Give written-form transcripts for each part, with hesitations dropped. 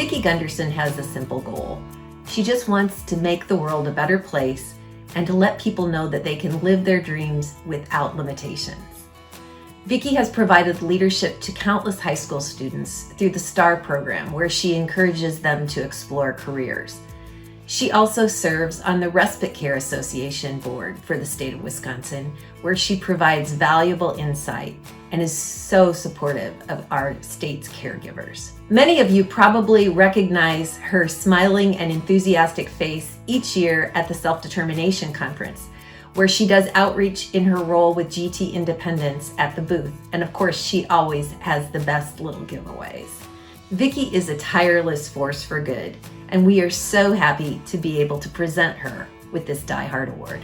Vicky Gunderson has a simple goal. She just wants to make the world a better place and to let people know that they can live their dreams without limitations. Vicky has provided leadership to countless high school students through the STAR program, where she encourages them to explore careers. She also serves on the Respite Care Association board for the state of Wisconsin, where she provides valuable insight and is so supportive of our state's caregivers. Many of you probably recognize her smiling and enthusiastic face each year at the Self-Determination Conference, where she does outreach in her role with GT Independence at the booth. And of course, she always has the best little giveaways. Vicky is a tireless force for good, and we are so happy to be able to present her with this Diehard Award.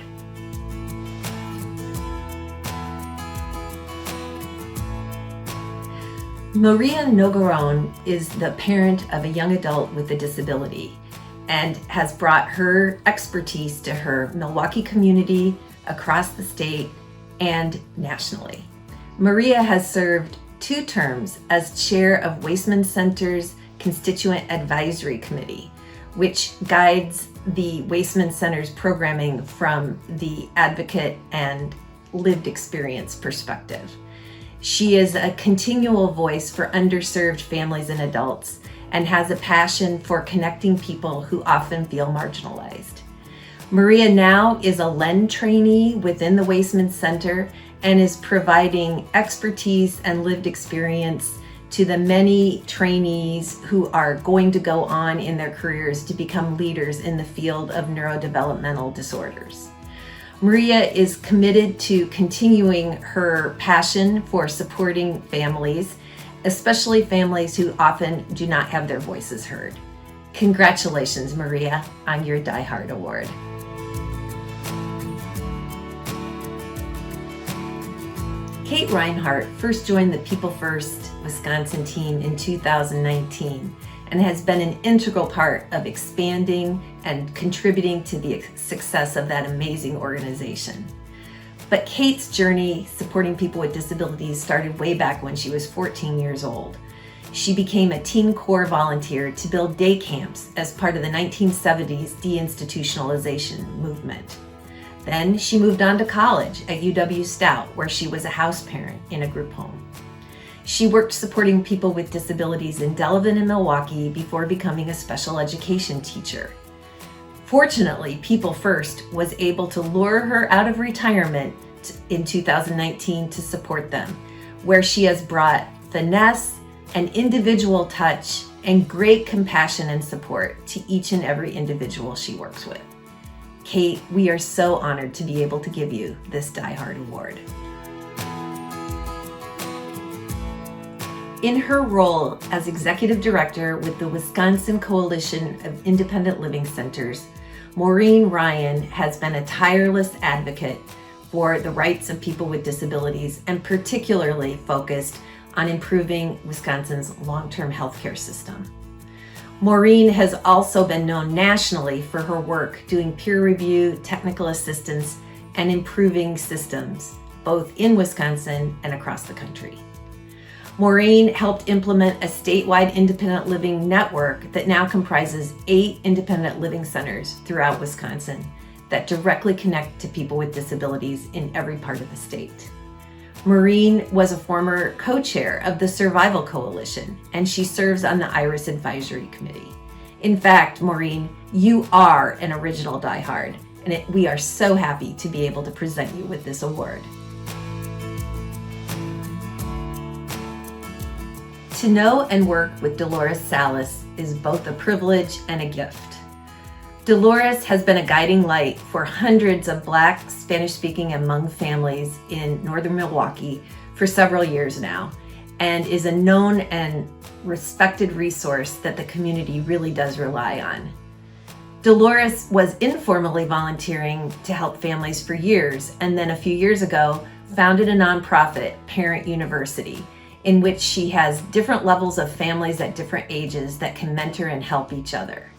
Maria Nogaron is the parent of a young adult with a disability and has brought her expertise to her Milwaukee community, across the state, and nationally. Maria has served 2 terms as chair of Wasteman Center's Constituent Advisory Committee, which guides the Wasteman Center's programming from the advocate and lived experience perspective. She is a continual voice for underserved families and adults and has a passion for connecting people who often feel marginalized. Maria now is a LEND trainee within the Wasteman Center and is providing expertise and lived experience to the many trainees who are going to go on in their careers to become leaders in the field of neurodevelopmental disorders. Maria is committed to continuing her passion for supporting families, especially families who often do not have their voices heard. Congratulations, Maria, on your Diehard Award. Kate Rinehart first joined the People First Wisconsin team in 2019 and has been an integral part of expanding and contributing to the success of that amazing organization. But Kate's journey supporting people with disabilities started way back when she was 14 years old. She became a Teen Corps volunteer to build day camps as part of the 1970s deinstitutionalization movement. Then she moved on to college at UW Stout, where she was a house parent in a group home. She worked supporting people with disabilities in Delavan and Milwaukee before becoming a special education teacher. Fortunately, People First was able to lure her out of retirement in 2019 to support them, where she has brought finesse and individual touch and great compassion and support to each and every individual she works with. Kate, we are so honored to be able to give you this Diehard Award. In her role as Executive Director with the Wisconsin Coalition of Independent Living Centers, Maureen Ryan has been a tireless advocate for the rights of people with disabilities and particularly focused on improving Wisconsin's long-term healthcare system. Maureen has also been known nationally for her work doing peer review, technical assistance, and improving systems, both in Wisconsin and across the country. Maureen helped implement a statewide independent living network that now comprises 8 independent living centers throughout Wisconsin that directly connect to people with disabilities in every part of the state. Maureen was a former co-chair of the Survival Coalition, and she serves on the IRIS Advisory Committee. In fact, Maureen, you are an original Diehard, and we are so happy to be able to present you with this award. To know and work with Delores Sallis is both a privilege and a gift. Delores has been a guiding light for hundreds of Black, Spanish-speaking, and Hmong families in northern Milwaukee for several years now, and is a known and respected resource that the community really does rely on. Delores was informally volunteering to help families for years, and then a few years ago founded a nonprofit, Parent University, in which she has different levels of families at different ages that can mentor and help each other.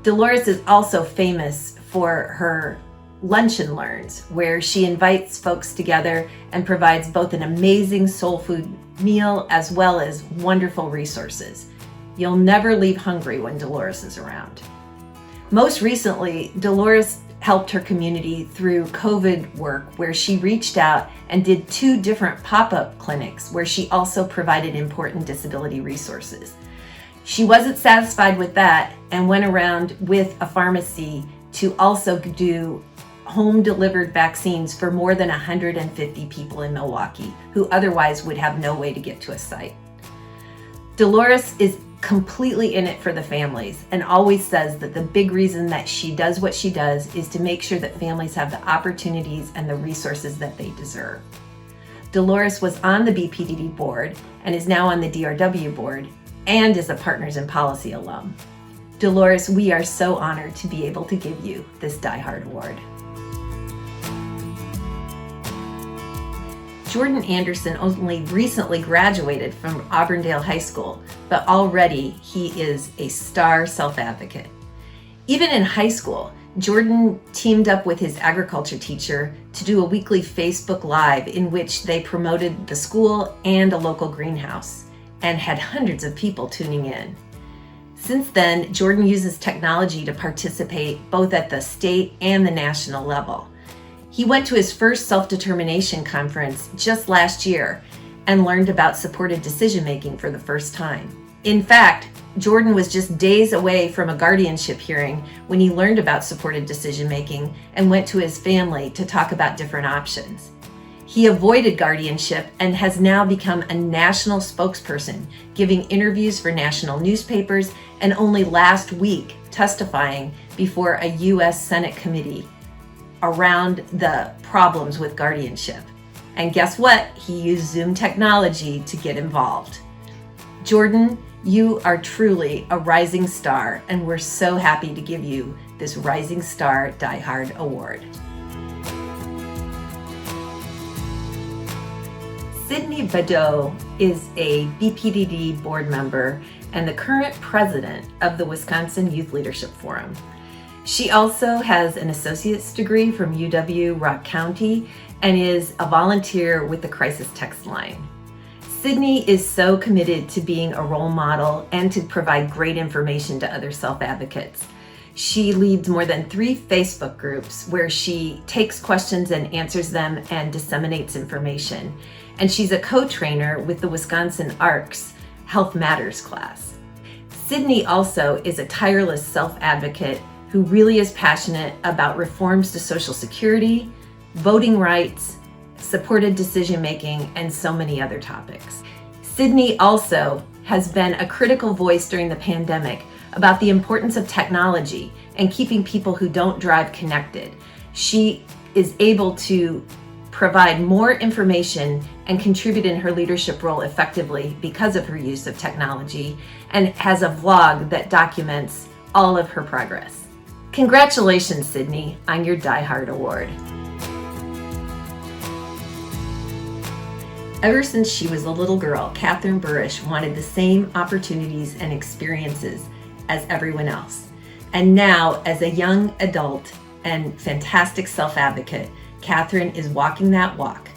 Delores is also famous for her Lunch and Learns, where she invites folks together and provides both an amazing soul food meal as well as wonderful resources. You'll never leave hungry when Delores is around. Most recently, Delores helped her community through COVID work, where she reached out and did 2 different pop-up clinics where she also provided important disability resources. She wasn't satisfied with that and went around with a pharmacy to also do home-delivered vaccines for more than 150 people in Milwaukee who otherwise would have no way to get to a site. Delores is completely in it for the families and always says that the big reason that she does what she does is to make sure that families have the opportunities and the resources that they deserve. Delores was on the BPDD board and is now on the DRW board and is a Partners in Policy alum. Delores, we are so honored to be able to give you this Diehard Award. Jordan Anderson only recently graduated from Auburndale High School, but already he is a star self-advocate. Even in high school, Jordan teamed up with his agriculture teacher to do a weekly Facebook Live in which they promoted the school and a local greenhouse and had hundreds of people tuning in. Since then, Jordan uses technology to participate both at the state and the national level. He went to his first self-determination conference just last year and learned about supported decision-making for the first time. In fact, Jordan was just days away from a guardianship hearing when he learned about supported decision-making and went to his family to talk about different options. He avoided guardianship and has now become a national spokesperson, giving interviews for national newspapers and only last week testifying before a U.S. Senate committee around the problems with guardianship. And guess what? He used Zoom technology to get involved. Jordan, you are truly a rising star, and we're so happy to give you this Rising Star Diehard Award. Sydney Badeau is a BPDD board member and the current president of the Wisconsin Youth Leadership Forum. She also has an associate's degree from UW-Rock County and is a volunteer with the Crisis Text Line. Sydney is so committed to being a role model and to provide great information to other self-advocates. She leads more than 3 Facebook groups where she takes questions and answers them and disseminates information. And she's a co-trainer with the Wisconsin ARC's Health Matters class. Sydney also is a tireless self-advocate who really is passionate about reforms to Social Security, voting rights, supported decision-making, and so many other topics. Sydney also has been a critical voice during the pandemic about the importance of technology and keeping people who don't drive connected. She is able to provide more information and contribute in her leadership role effectively because of her use of technology, and has a vlog that documents all of her progress. Congratulations, Sydney, on your Diehard Award. Ever since she was a little girl, Catherine Burrish wanted the same opportunities and experiences as everyone else. And now, as a young adult and fantastic self-advocate, Catherine is walking that walk.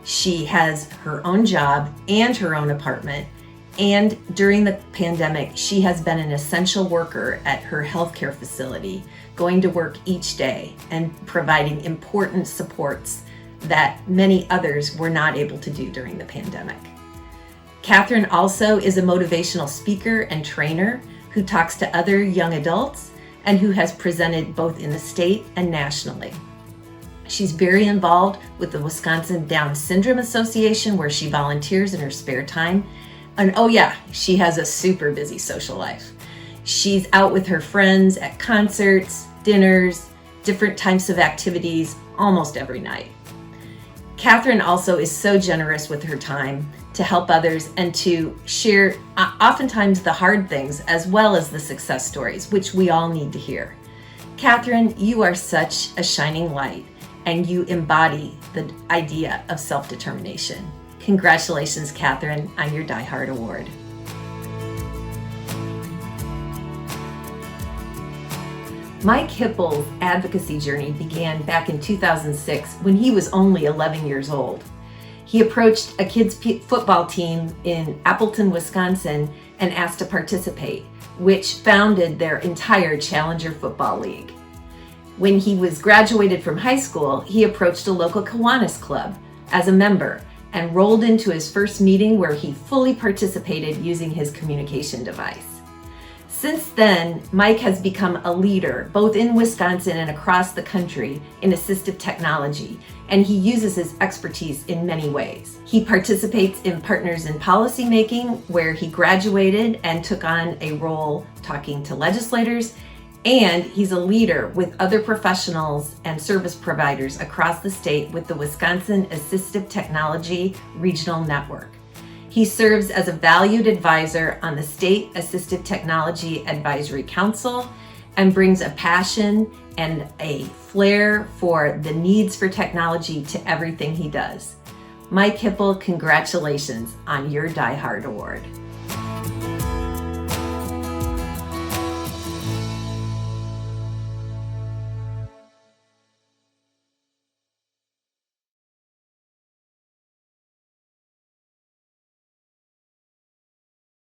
She has her own job and her own apartment, and during the pandemic, she has been an essential worker at her healthcare facility, going to work each day and providing important supports that many others were not able to do during the pandemic. Catherine also is a motivational speaker and trainer who talks to other young adults and who has presented both in the state and nationally. She's very involved with the Wisconsin Down Syndrome Association, where she volunteers in her spare time. And oh yeah, she has a super busy social life. She's out with her friends at concerts, dinners, different types of activities almost every night. Catherine also is so generous with her time to help others and to share oftentimes the hard things as well as the success stories, which we all need to hear. Catherine, you are such a shining light, and you embody the idea of self-determination. Congratulations, Catherine, on your Diehard Award. Mike Hippel's advocacy journey began back in 2006 when he was only 11 years old. He approached a kids' football team in Appleton, Wisconsin, and asked to participate, which founded their entire Challenger Football League. When he was graduated from high school, he approached a local Kiwanis club as a member and rolled into his first meeting where he fully participated using his communication device. Since then, Mike has become a leader both in Wisconsin and across the country in assistive technology, and he uses his expertise in many ways. He participates in Partners in Policymaking, where he graduated and took on a role talking to legislators, and he's a leader with other professionals and service providers across the state with the Wisconsin Assistive Technology Regional Network. He serves as a valued advisor on the State Assistive Technology Advisory Council and brings a passion and a flair for the needs for technology to everything he does. Mike Hipple, congratulations on your Diehard Award.